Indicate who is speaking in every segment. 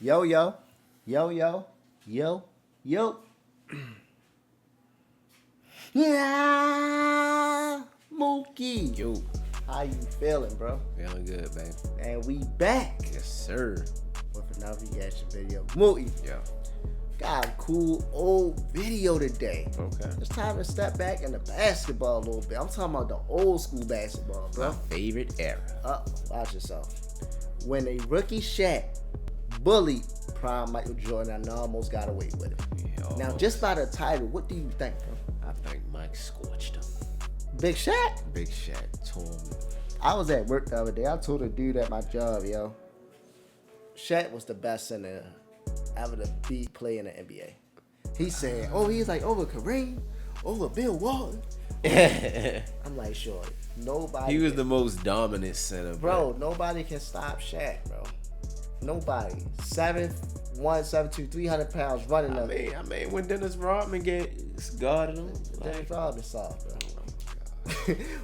Speaker 1: Yo, yo, yo, yo, yo, yo. Yeah, Mookie.
Speaker 2: Yo,
Speaker 1: How you feeling, bro?
Speaker 2: feeling good, babe.
Speaker 1: And we back
Speaker 2: Yes, sir.
Speaker 1: with another reaction video. Mookie,
Speaker 2: Yeah.
Speaker 1: got a cool old video today.
Speaker 2: Okay.
Speaker 1: It's time to step back into basketball a little bit. I'm talking about the old school basketball, bro.
Speaker 2: My favorite era.
Speaker 1: Watch yourself. When a rookie Shaq bullied prime Michael Jordan and almost got away with it.
Speaker 2: Yeah,
Speaker 1: Now, just by the title, what do you think, bro?
Speaker 2: I think Mike scorched him.
Speaker 1: Big Shaq?
Speaker 2: Big Shaq tore him.
Speaker 1: I was at work the other day. I told a dude at my job, yo, Shaq was the best center ever to be play in the NBA. He said, he's like over Kareem, over Bill Walton. I'm like, sure. Nobody.
Speaker 2: He was the most dominant center,
Speaker 1: bro. Nobody can stop Shaq, bro. Nobody. 7'1", 7'2", 300 pounds running up.
Speaker 2: I mean, when Dennis Rodman guarded him,
Speaker 1: Dennis Rodman soft, bro.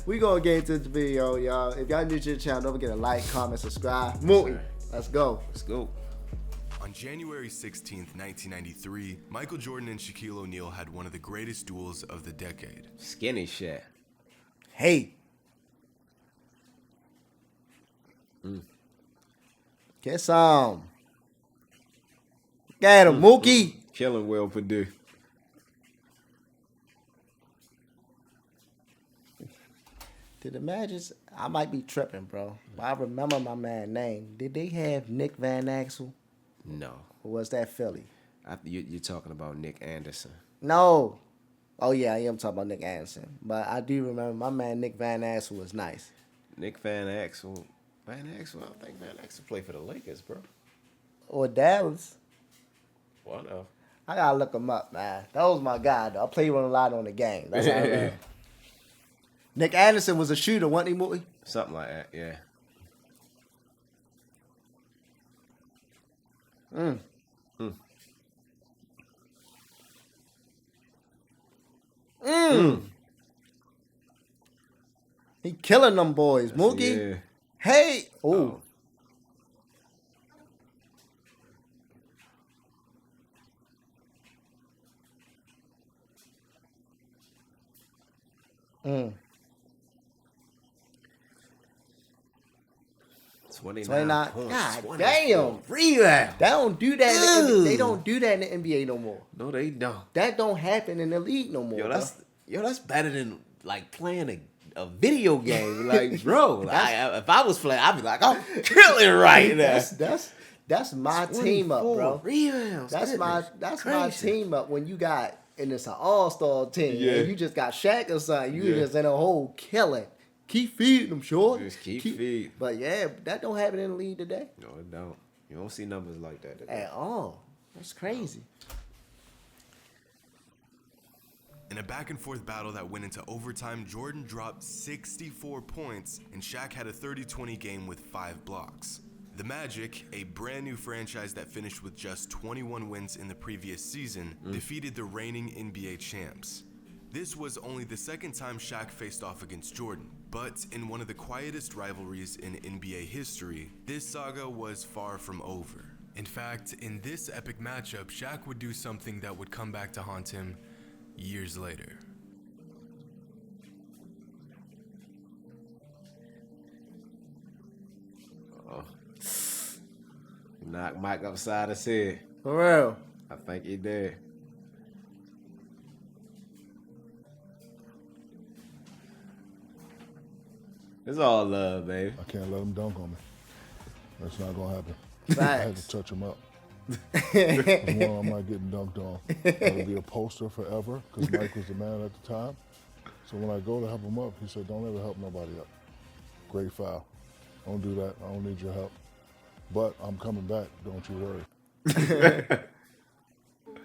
Speaker 1: We gonna get into this video, y'all. If y'all new to the channel, don't forget to like, comment, subscribe. Mookie, let's go.
Speaker 2: Let's go.
Speaker 3: On January 16th, 1993, Michael Jordan and Shaquille O'Neal had one of the greatest duels of the decade.
Speaker 2: Skinny Shaq.
Speaker 1: Hey. Get some. Get him, Mookie.
Speaker 2: Killing Will Purdue.
Speaker 1: Did the Magic, I might be tripping, bro, but I remember my man's name. Did they have Nick Van Axel?
Speaker 2: No.
Speaker 1: Or was that Philly?
Speaker 2: You're talking about Nick Anderson.
Speaker 1: No. Oh, yeah, I am talking about Nick Anderson. But I do remember my man Nick Van Axel was nice.
Speaker 2: Nick Van Axel. I think Van Axel played for the Lakers, bro.
Speaker 1: Or Dallas.
Speaker 2: One of.
Speaker 1: I gotta look him up, man. That was my guy, though. I played with him a lot on the game. That's how I know. Nick Anderson was a shooter, wasn't he, Mookie?
Speaker 2: Something like that, yeah.
Speaker 1: He killing them boys, Mookie.
Speaker 2: Yeah.
Speaker 1: Hey. Ooh. Mm.
Speaker 2: 29 points.
Speaker 1: God
Speaker 2: 24
Speaker 1: damn.
Speaker 2: Rebound.
Speaker 1: They don't do that. They don't do that in the NBA no more.
Speaker 2: No, they don't.
Speaker 1: That don't happen in the league no more.
Speaker 2: That's better than like playing a video game. Like, bro, if I was playing, I'd be like, I'm killing right now.
Speaker 1: That's my team up, bro.
Speaker 2: Rebounds.
Speaker 1: That's my team up when you got, and it's an all-star team.
Speaker 2: Yeah.
Speaker 1: And you just got Shaq or something. You just in a whole killing. Keep feeding them, short.
Speaker 2: Just keep feeding.
Speaker 1: But yeah, that don't happen in the league today.
Speaker 2: No, it don't. You don't see numbers like that today.
Speaker 1: At all. That's crazy.
Speaker 3: In a back-and-forth battle that went into overtime, Jordan dropped 64 points, and Shaq had a 30-20 game with 5 blocks. The Magic, a brand new franchise that finished with just 21 wins in the previous season, defeated the reigning NBA champs. This was only the second time Shaq faced off against Jordan, but in one of the quietest rivalries in NBA history, this saga was far from over. In fact, in this epic matchup, Shaq would do something that would come back to haunt him years later.
Speaker 2: Knock Mike upside his head.
Speaker 1: For real.
Speaker 2: I think he did. It's all love, baby.
Speaker 4: I can't let him dunk on me. That's not gonna happen.
Speaker 1: Facts.
Speaker 4: I had to touch him up. One, I'm not getting dunked on. It'll be a poster forever because Mike was the man at the time. So when I go to help him up, he said, "Don't ever help nobody up. Great foul. Don't do that. I don't need your help. But I'm coming back. Don't you worry."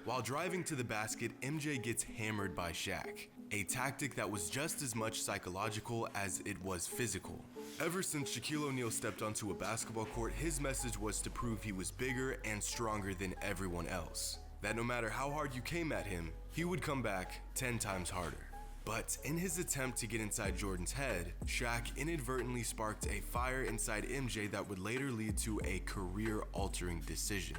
Speaker 3: While driving to the basket, MJ gets hammered by Shaq, a tactic that was just as much psychological as it was physical. Ever since Shaquille O'Neal stepped onto a basketball court, his message was to prove he was bigger and stronger than everyone else. That no matter how hard you came at him, he would come back 10 times harder. But in his attempt to get inside Jordan's head, Shaq inadvertently sparked a fire inside MJ that would later lead to a career-altering decision.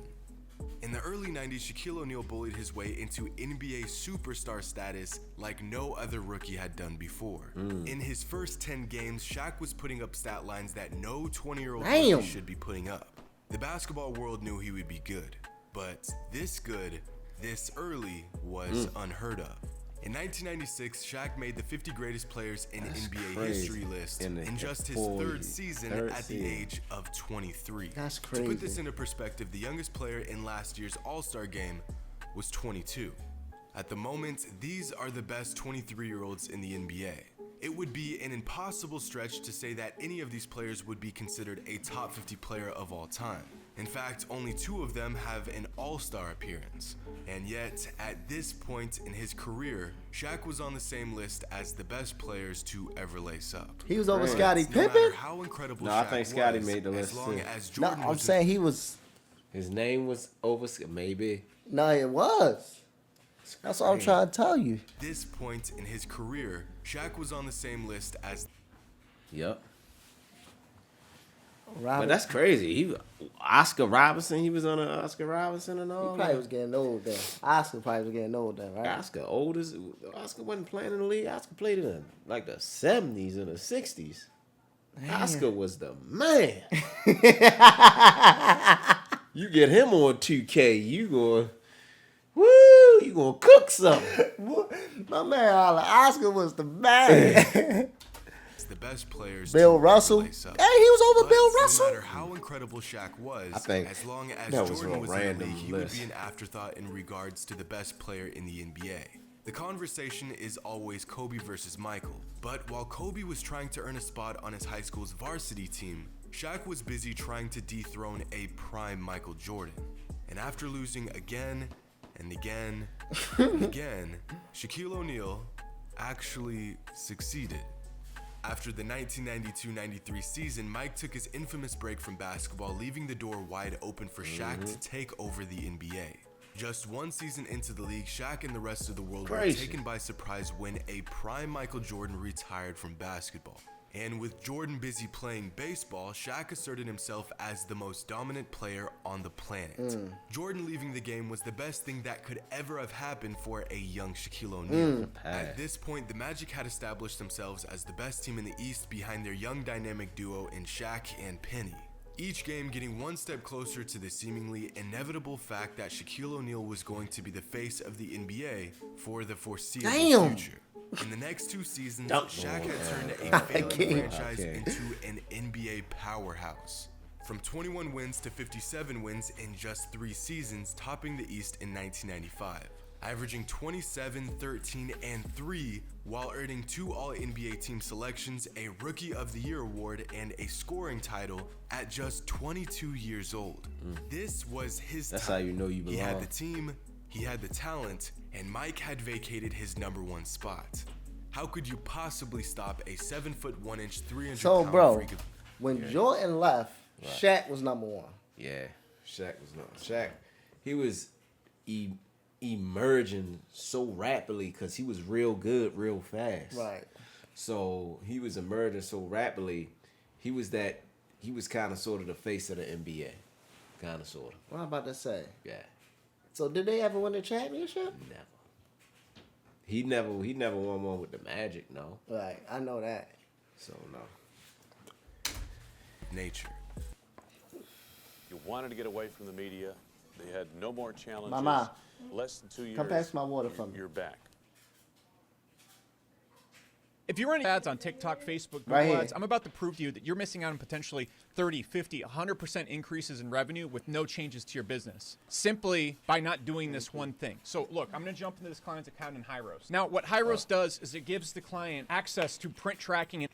Speaker 3: In the early 90s, Shaquille O'Neal bullied his way into NBA superstar status like no other rookie had done before. In his first 10 games, Shaq was putting up stat lines that no 20-year-old rookie should be putting up. The basketball world knew he would be good, but this good, this early, was unheard of. In 1996, Shaq made the 50 greatest players in NBA history list in just his third season at the age of 23.
Speaker 1: That's crazy.
Speaker 3: To put this into perspective, the youngest player in last year's All-Star game was 22. At the moment, these are the best 23-year-olds in the NBA. It would be an impossible stretch to say that any of these players would be considered a top 50 player of all time. In fact, only 2 of them have an all-star appearance. And yet, at this point in his career, Shaq was on the same list as the best players to ever lace up.
Speaker 1: He was over Scottie
Speaker 3: No
Speaker 1: Pippen?
Speaker 3: matter how incredible
Speaker 2: No,
Speaker 3: Shaq
Speaker 2: I think Scottie
Speaker 3: was,
Speaker 2: made the list
Speaker 3: as long
Speaker 2: too.
Speaker 3: as
Speaker 1: No,
Speaker 3: Jordan
Speaker 1: I'm
Speaker 3: was
Speaker 1: saying he was.
Speaker 2: His name was over. Maybe.
Speaker 1: No, it was. That's what I'm trying to tell you.
Speaker 3: at this point in his career, Shaq was on the same list as
Speaker 2: Yep.
Speaker 1: Robert,
Speaker 2: But that's crazy. Oscar Robertson. He was on an Oscar Robertson and all.
Speaker 1: he probably was getting old then. Oscar probably was getting old then, right?
Speaker 2: Oscar oldest. Oscar wasn't playing in the league. Oscar played in like the 70s and the 60s. Oscar was the man. You get him on 2K, you going, woo, you gonna cook something.
Speaker 1: My man, Oscar was the man.
Speaker 3: the best players.
Speaker 1: Bill
Speaker 3: to
Speaker 1: Russell.
Speaker 3: lace up.
Speaker 1: Hey, he was over
Speaker 3: But
Speaker 1: Bill
Speaker 3: no
Speaker 1: Russell.
Speaker 3: matter how incredible Shaq was,
Speaker 2: I think
Speaker 3: as long as
Speaker 2: that was
Speaker 3: Jordan
Speaker 2: a
Speaker 3: was in the
Speaker 2: random
Speaker 3: league, he would
Speaker 2: list.
Speaker 3: be an afterthought in regards to the best player in the NBA. The conversation is always Kobe versus Michael. But while Kobe was trying to earn a spot on his high school's varsity team, Shaq was busy trying to dethrone a prime Michael Jordan. And after losing again and again and again, Shaquille O'Neal actually succeeded. After the 1992-93 season, Mike took his infamous break from basketball, leaving the door wide open for Shaq to take over the NBA. Just one season into the league, Shaq and the rest of the world were taken by surprise when a prime Michael Jordan retired from basketball. And with Jordan busy playing baseball, Shaq asserted himself as the most dominant player on the planet. Jordan leaving the game was the best thing that could ever have happened for a young Shaquille O'Neal. At this point, the Magic had established themselves as the best team in the East behind their young dynamic duo in Shaq and Penny. Each game getting one step closer to the seemingly inevitable fact that Shaquille O'Neal was going to be the face of the NBA for the foreseeable future. In the next 2 seasons, Shaq had turned a failing franchise into an NBA powerhouse. From 21 wins to 57 wins in just 3 seasons, topping the East in 1995. Averaging 27, 13, and 3 while earning 2 All-NBA team selections, a Rookie of the Year award, and a scoring title at just 22 years old. This was his time.
Speaker 2: That's how you know you belong.
Speaker 3: He had the team, he had the talent, and Mike had vacated his #1 spot. How could you possibly stop a 7'1", 300-pound
Speaker 1: So, bro,
Speaker 3: freak of...
Speaker 1: when Jordan left, Shaq was #1.
Speaker 2: Yeah, Shaq was not. Shaq, he was emerging so rapidly because he was real good, real fast.
Speaker 1: Right.
Speaker 2: So he was emerging so rapidly. He was kind of sort of the face of the NBA. Kind of sort of.
Speaker 1: What am I about to say?
Speaker 2: Yeah.
Speaker 1: So did they ever win the championship?
Speaker 2: Never. He never won one with the Magic, no.
Speaker 1: Right, I know that.
Speaker 2: So no.
Speaker 3: nature.
Speaker 5: You wanted to get away from the media. They had no more challenges.
Speaker 1: Mama,
Speaker 5: Less than 2 years.
Speaker 1: come pass my water for me.
Speaker 5: You're back.
Speaker 6: If you're running ads on TikTok, Facebook, Google
Speaker 1: Right here.
Speaker 6: ads, I'm about to prove to you that you're missing out on potentially 30, 50, 100% increases in revenue with no changes to your business, simply by not doing this one thing. So look, I'm going to jump into this client's account in Hyros. Now, what Hyros does is it gives the client access to print tracking and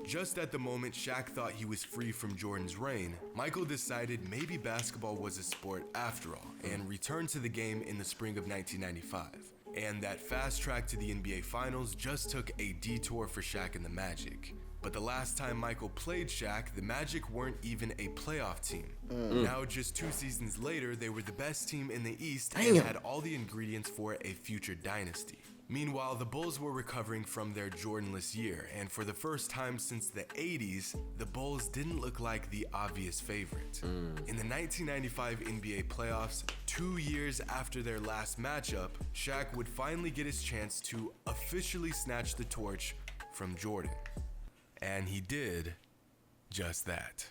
Speaker 3: Just at the moment Shaq thought he was free from Jordan's reign, Michael decided maybe basketball was a sport after all, and returned to the game in the spring of 1995. And that fast track to the NBA Finals just took a detour for Shaq and the Magic. But the last time Michael played Shaq, the Magic weren't even a playoff team. Now just 2 seasons later, they were the best team in the East and had all the ingredients for a future dynasty. Meanwhile, the Bulls were recovering from their Jordanless year, and for the first time since the 80s, the Bulls didn't look like the obvious favorite. In the 1995 NBA playoffs, 2 years after their last matchup, Shaq would finally get his chance to officially snatch the torch from Jordan. And he did just that.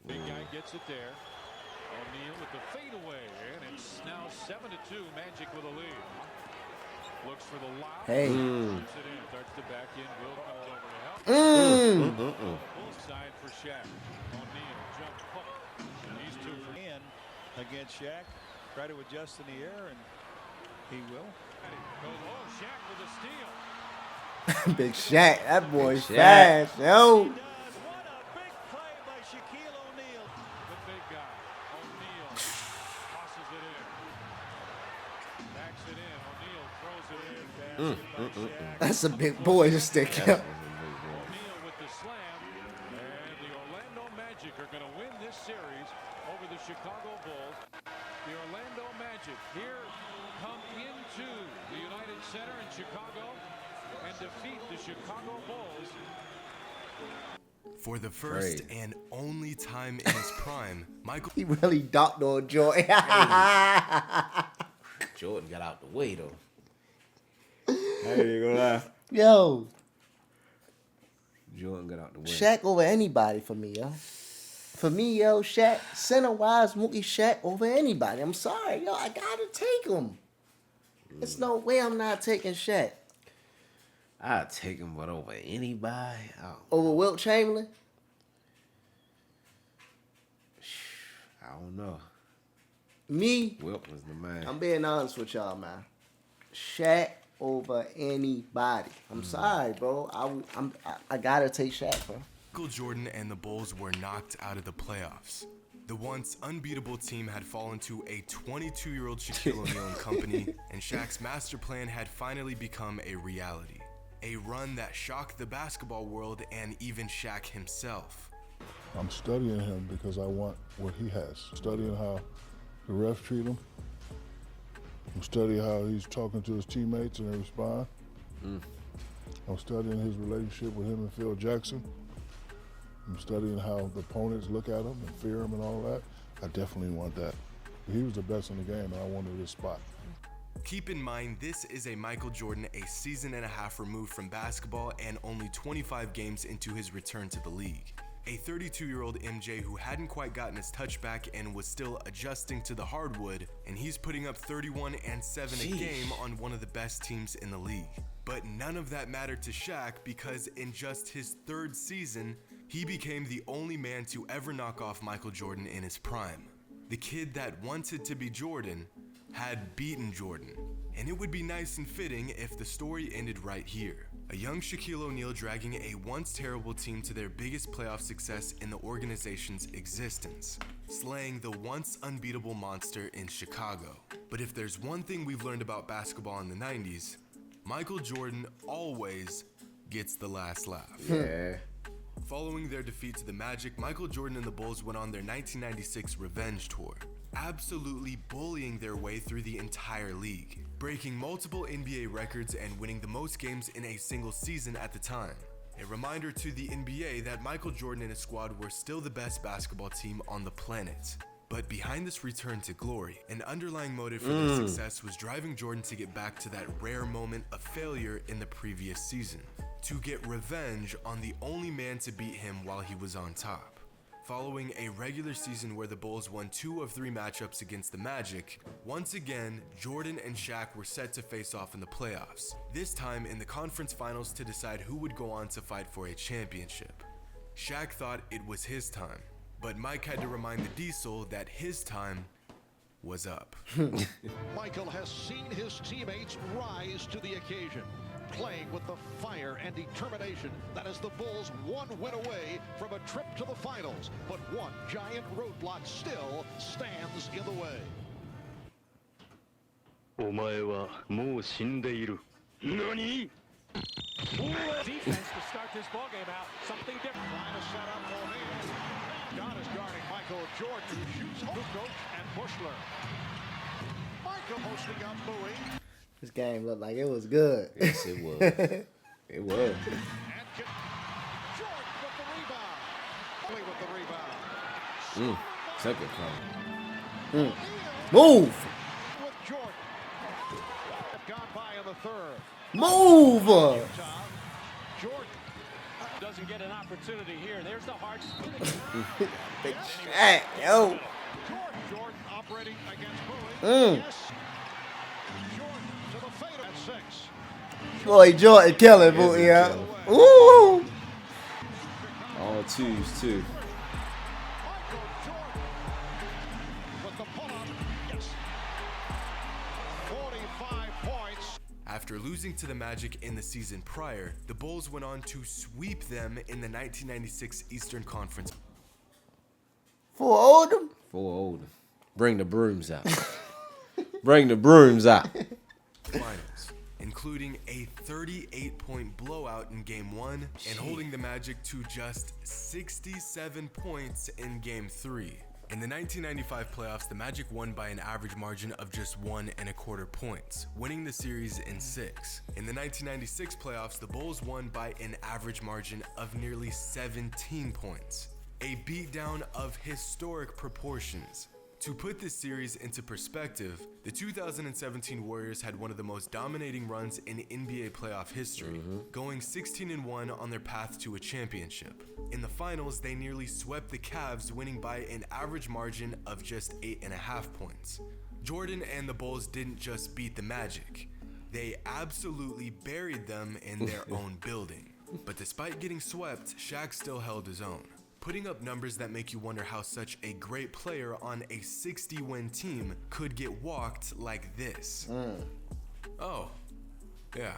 Speaker 5: Big guy gets it there. O'Neal with the fadeaway, and it's now 7-2. Magic with a lead. Looks for the lob.
Speaker 1: Hey.
Speaker 5: Puts it in. Starts to back in. Will comes over to help. Bull side for Shaq. O'Neal jump hook. He's 2 for
Speaker 7: in against Shaq. Try to adjust in the air, and he will.
Speaker 5: Goes, oh, Shaq with a steal.
Speaker 1: Big Shaq, that boy's
Speaker 2: Shaq.
Speaker 1: fast, yo.
Speaker 7: What a big play by Shaquille O'Neal.
Speaker 5: The big guy. O'Neal tosses it in. Backs it in. O'Neal throws it in.
Speaker 1: That's a big boy to stick up.
Speaker 5: O'Neal with the slam. And the Orlando Magic are going to win this series over the Chicago Bulls. The Orlando Magic here come into the United Center in Chicago and defeat the Chicago Bulls.
Speaker 3: For the first and only time in his prime, Michael
Speaker 1: He really docked on Jordan.
Speaker 2: Jordan got out the way though. I ain't gonna lie.
Speaker 1: Yo,
Speaker 2: Jordan got out the way.
Speaker 1: Shaq over anybody for me, yo. For me, yo, Shaq, center-wise, Mookie Shaq over anybody. I'm sorry, yo, I gotta take him. There's no way I'm not taking Shaq.
Speaker 2: I'd take him, but over anybody. Oh,
Speaker 1: Over Wilt Chamberlain?
Speaker 2: I don't know.
Speaker 1: Me,
Speaker 2: Wilt was the man.
Speaker 1: I'm being honest with y'all, man. Shaq over anybody. I'm sorry, bro. I gotta take Shaq, bro.
Speaker 3: Jordan and the Bulls were knocked out of the playoffs. The once unbeatable team had fallen to a 22-year-old Shaquille O'Neal and company, and Shaq's master plan had finally become a reality. A run that shocked the basketball world and even Shaq himself.
Speaker 4: I'm studying him because I want what he has. Studying how the refs treat him. I'm studying how he's talking to his teammates and they respond. I'm studying his relationship with him and Phil Jackson. I'm studying how the opponents look at him and fear him and all that. I definitely want that. He was the best in the game, and I wanted his spot.
Speaker 3: Keep in mind, this is a Michael Jordan a season and a half removed from basketball and only 25 games into his return to the league. A 32-year-old MJ who hadn't quite gotten his touch back and was still adjusting to the hardwood, and he's putting up 31 and 7 a game on one of the best teams in the league. But none of that mattered to Shaq because in just his 3rd season, he became the only man to ever knock off Michael Jordan in his prime. The kid that wanted to be Jordan had beaten Jordan, and it would be nice and fitting if the story ended right here. A young Shaquille O'Neal dragging a once terrible team to their biggest playoff success in the organization's existence, slaying the once unbeatable monster in Chicago. But if there's one thing we've learned about basketball in the 90s, Michael Jordan always gets the last laugh.
Speaker 2: Yeah.
Speaker 3: Following their defeat to the Magic, Michael Jordan and the Bulls went on their 1996 revenge tour, absolutely bullying their way through the entire league, breaking multiple NBA records and winning the most games in a single season at the time. A reminder to the NBA that Michael Jordan and his squad were still the best basketball team on the planet. But behind this return to glory, an underlying motive for their success was driving Jordan to get back to that rare moment of failure in the previous season, to get revenge on the only man to beat him while he was on top. Following a regular season where the Bulls won 2 of 3 matchups against the Magic, once again, Jordan and Shaq were set to face off in the playoffs, this time in the conference finals to decide who would go on to fight for a championship. Shaq thought it was his time, but Mike had to remind the Diesel that his time was up.
Speaker 8: Michael has seen his teammates rise to the occasion, playing with the fire and determination that is the Bulls one win away from a trip to the finals. But one giant roadblock still stands in the way.
Speaker 9: お前はもう死んでいる。何?
Speaker 5: Defense to start this ballgame out. Something different.
Speaker 8: Line is set up for me. God is guarding Michael Jordan, who shoots Coach and Bushler. Michael posting up Bowie.
Speaker 1: This game looked like it was good.
Speaker 2: Yes, it was. It was.
Speaker 8: And Jordan with the rebound. Bully with the rebound.
Speaker 2: Took it from him.
Speaker 1: Move.
Speaker 8: With Jordan. Gone by in the third.
Speaker 1: Move.
Speaker 8: Jordan.
Speaker 5: Doesn't get an opportunity here. There's the hard spin.
Speaker 1: Big Shaq, yo.
Speaker 8: Jordan operating against Bully. Yes. Jordan to the fade at 6.
Speaker 1: Boy, Jordan killing, boy, yeah. Ooh.
Speaker 2: All twos, too.
Speaker 8: Michael Jordan with the pull-up. Yes. 45 points.
Speaker 3: After losing to the Magic in the season prior, the Bulls went on to sweep them in the 1996 Eastern Conference
Speaker 1: For Oldham.
Speaker 2: For older. Bring the brooms out. Bring the brooms out.
Speaker 3: Finals, including a 38-point blowout in Game 1 and holding the Magic to just 67 points in Game 3. In the 1995 playoffs, the Magic won by an average margin of just 1.25 points, winning the series in 6. In the 1996 playoffs, the Bulls won by an average margin of nearly 17 points, a beatdown of historic proportions. To put this series into perspective, the 2017 Warriors had one of the most dominating runs in NBA playoff history, going 16-1 on their path to a championship. In the finals, they nearly swept the Cavs, winning by an average margin of just 8.5 points. Jordan and the Bulls didn't just beat the Magic, they absolutely buried them in their own building. But despite getting swept, Shaq still held his own, putting up numbers that make you wonder how such a great player on a 60-win team could get walked like this. Oh, yeah.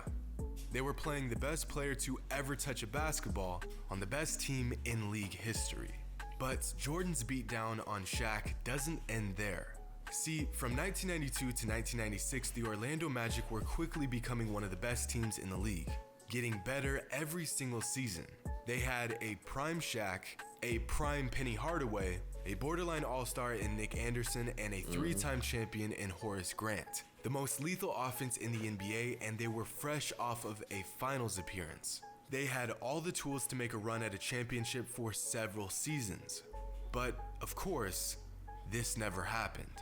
Speaker 3: They were playing the best player to ever touch a basketball on the best team in league history. But Jordan's beatdown on Shaq doesn't end there. See, from 1992 to 1996, the Orlando Magic were quickly becoming one of the best teams in the league, getting better every single season. They had a prime Shaq, a prime Penny Hardaway, a borderline all-star in Nick Anderson, and a 3-time champion in Horace Grant. The most lethal offense in the NBA, and they were fresh off of a finals appearance. They had all the tools to make a run at a championship for several seasons. But, of course, this never happened.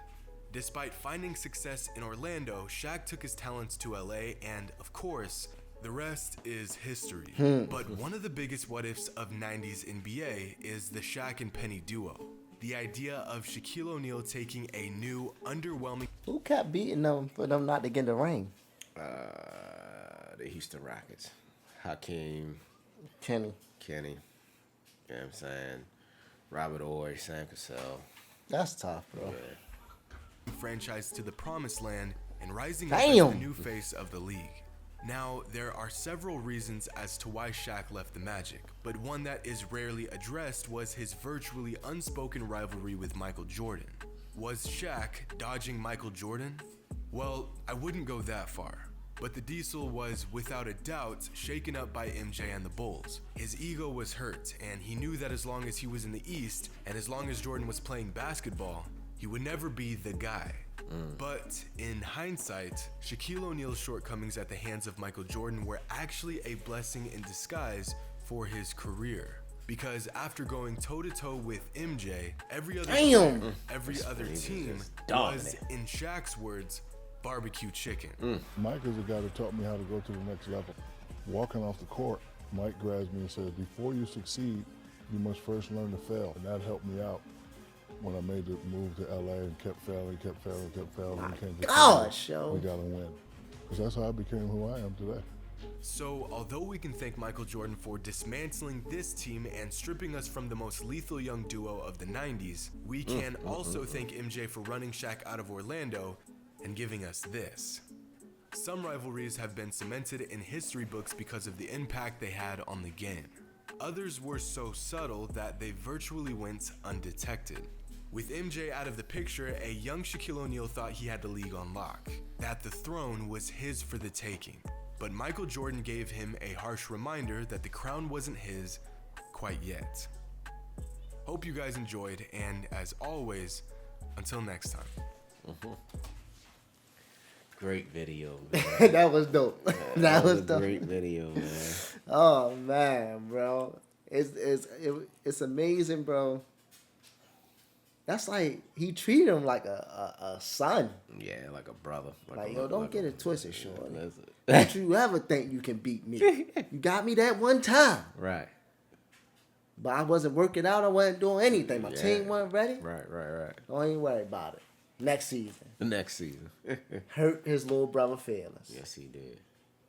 Speaker 3: Despite finding success in Orlando, Shaq took his talents to LA, and, of course, the rest is history. But one of the biggest what-ifs of 90s NBA is the Shaq and Penny duo. The idea of Shaquille O'Neal taking a new, underwhelming...
Speaker 1: Who kept beating them for them not to get in the ring?
Speaker 2: The Houston Rockets. Hakeem,
Speaker 1: Kenny.
Speaker 2: Kenny, you know what I'm saying? Robert Horry, Sam Cassell.
Speaker 1: That's tough, bro.
Speaker 3: franchise to the promised land and rising up as the new face of the league. Now, there are several reasons as to why Shaq left the Magic, but one that is rarely addressed was his virtually unspoken rivalry with Michael Jordan. Was Shaq dodging Michael Jordan? Well, I wouldn't go that far. But the Diesel was, without a doubt, shaken up by MJ and the Bulls. His ego was hurt, and he knew that as long as he was in the East, and as long as Jordan was playing basketball, he would never be the guy. But in hindsight, Shaquille O'Neal's shortcomings at the hands of Michael Jordan were actually a blessing in disguise for his career. Because after going toe-to-toe with MJ, every other player, every other team was, in Shaq's words, barbecue chicken.
Speaker 4: Mike is the guy that taught me how to go to the next level. Walking off the court, Mike grabs me and says, before you succeed, you must first learn to fail. And that helped me out when I made the move to LA and kept failing. We got to win. Because that's how I became who I am today.
Speaker 3: So, although we can thank Michael Jordan for dismantling this team and stripping us from the most lethal young duo of the 90s, we can also thank MJ for running Shaq out of Orlando and giving us this. Some rivalries have been cemented in history books because of the impact they had on the game. Others were so subtle that they virtually went undetected. With MJ out of the picture, a young Shaquille O'Neal thought he had the league on lock, that the throne was his for the taking. But Michael Jordan gave him a harsh reminder that the crown wasn't his quite yet. Hope you guys enjoyed, and as always, until next time.
Speaker 2: Great video, man.
Speaker 1: That was dope. That was
Speaker 2: a
Speaker 1: dope.
Speaker 2: great video, man.
Speaker 1: Oh man, bro, it's amazing, bro. That's like he treated him like a son.
Speaker 2: Yeah, like a brother.
Speaker 1: Like, yo, don't get it twisted, Shorty.
Speaker 2: That's
Speaker 1: Don't you ever think you can beat me? You got me that one time.
Speaker 2: Right.
Speaker 1: But I wasn't working out. I wasn't doing anything. My team wasn't ready.
Speaker 2: Right.
Speaker 1: Don't even worry about it. Next season.
Speaker 2: The next season.
Speaker 1: Hurt his little brother feelings.
Speaker 2: Yes, he did.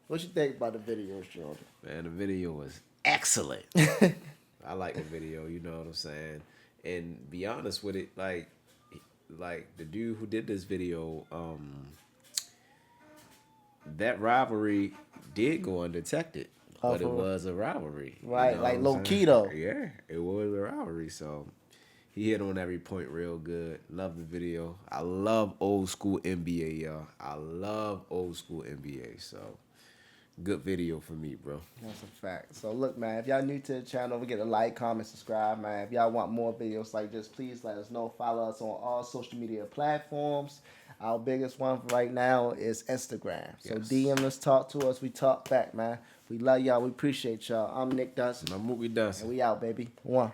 Speaker 1: What you think about the video, Jordan?
Speaker 2: Man, the video was excellent. I like the video, you know what I'm saying? And be honest with it, like the dude who did this video, that rivalry did go undetected. But it was a rivalry.
Speaker 1: Right,
Speaker 2: you know
Speaker 1: like
Speaker 2: what I'm
Speaker 1: low
Speaker 2: saying?
Speaker 1: key though.
Speaker 2: Yeah, it was a rivalry. So he hit on every point real good. Love the video. I love old school NBA, y'all. I love old school NBA. So good video for me, bro.
Speaker 1: That's a fact. So look, man, if y'all new to the channel, we get a like, comment, subscribe, man. If y'all want more videos like this, please let us know. Follow us on all social media platforms. Our biggest one right now is Instagram. So
Speaker 2: Yes.
Speaker 1: DM us, talk to us. We talk back, man. We love y'all. We appreciate y'all. I'm Nick Dunson.
Speaker 2: I'm Mookie Dunson.
Speaker 1: And we out, baby. One.